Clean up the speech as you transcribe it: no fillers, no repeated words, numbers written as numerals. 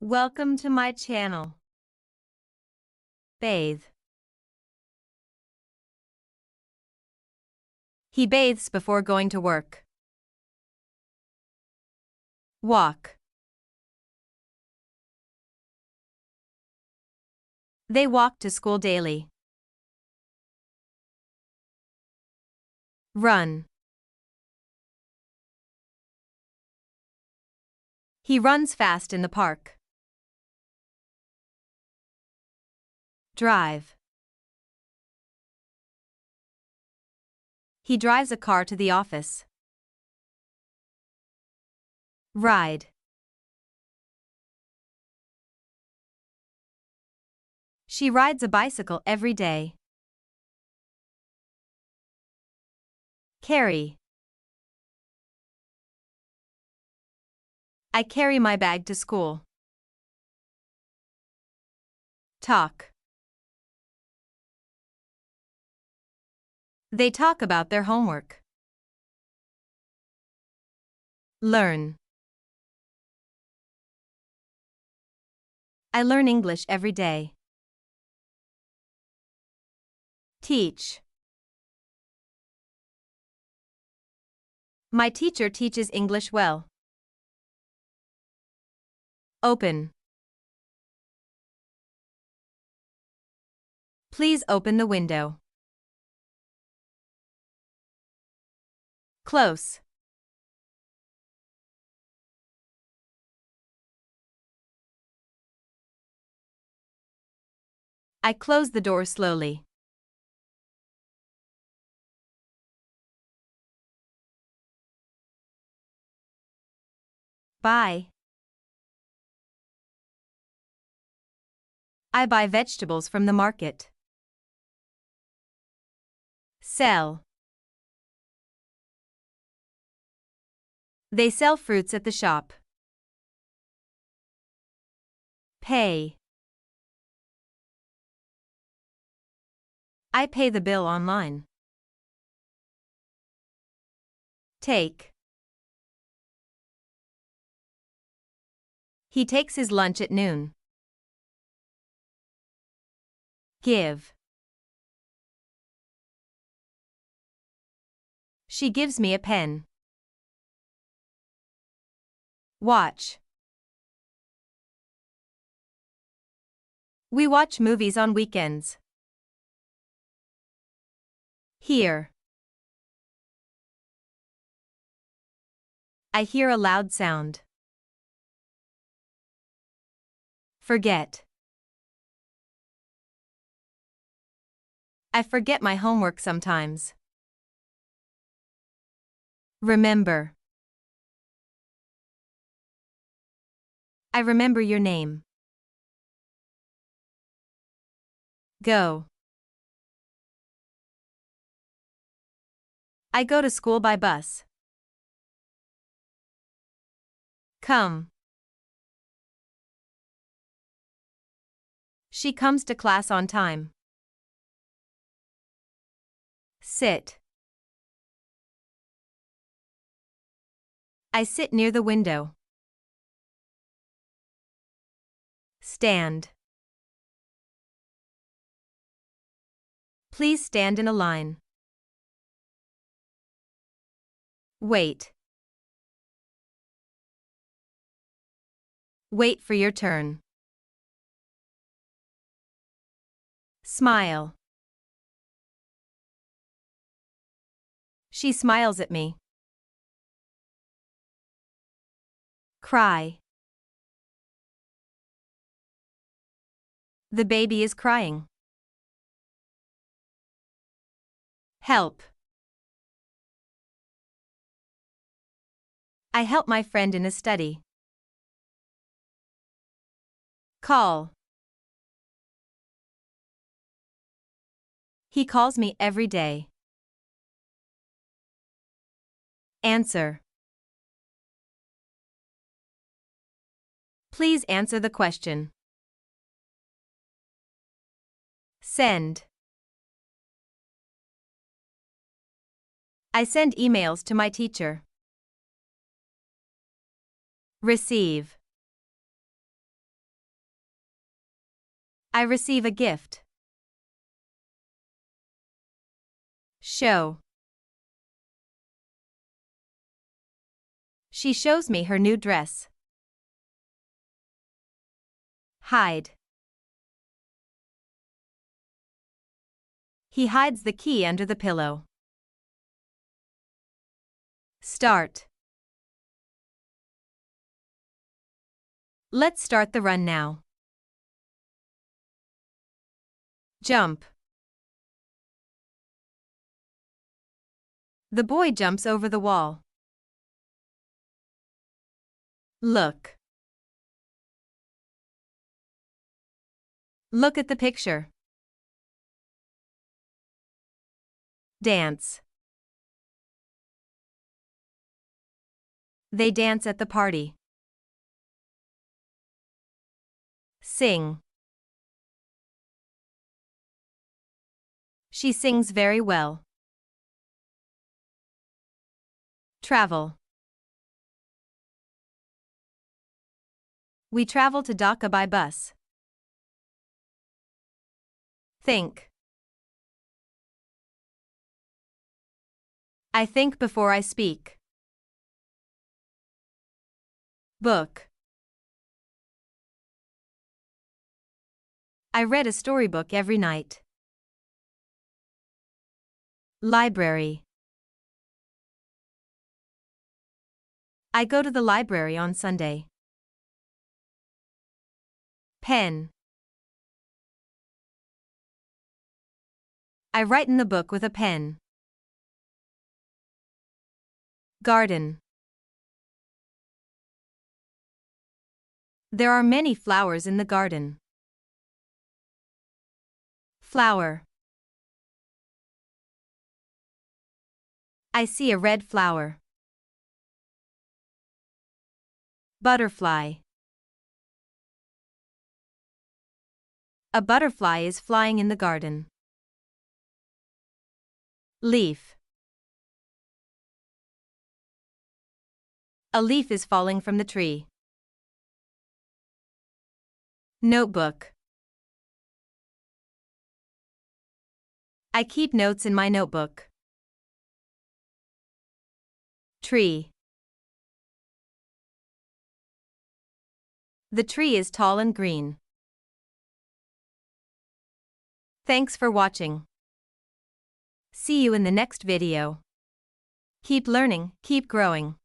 Welcome to my channel. Bathe. He bathes before going to work. Walk. They walk to school daily. Run. He runs fast in the park. Drive. He drives a car to the office. Ride. She rides a bicycle every day. Carry. I carry my bag to school. Talk. They talk about their homework. Learn. I learn English every day. Teach. My teacher teaches English well. Open. Please open the window. Close. I close the door slowly. Buy. I buy vegetables from the market. Sell. They sell fruits at the shop. Pay. I pay the bill online. Take. He takes his lunch at noon. Give. She gives me a pen. Watch. We watch movies on weekends. Hear. I hear a loud sound. Forget. I forget my homework sometimes. Remember. I remember your name. Go. I go to school by bus. Come. She comes to class on time. Sit. I sit near the window. Stand. Please stand in a line. Wait. Wait for your turn. Smile. She smiles at me. Cry. The baby is crying. Help. I help my friend in his study. Call. He calls me every day. Answer. Please answer the question. Send. I send emails to my teacher. Receive. I receive a gift. Show. She shows me her new dress. Hide. He hides the key under the pillow. Start. Let's start the run now. Jump. The boy jumps over the wall. Look. Look at the picture. Dance. They dance at the party. Sing. She sings very well. Travel. We travel to Dhaka by bus. Think. I think before I speak. Book. I read a storybook every night. Library. I go to the library on Sunday. Pen. I write in the book with a pen. Garden. There are many flowers in the garden. Flower. I see a red flower. Butterfly. A butterfly is flying in the garden. Leaf. A leaf is falling from the tree. Notebook. I keep notes in my notebook. Tree. The tree is tall and green. Thanks for watching. See you in the next video. Keep learning, keep growing.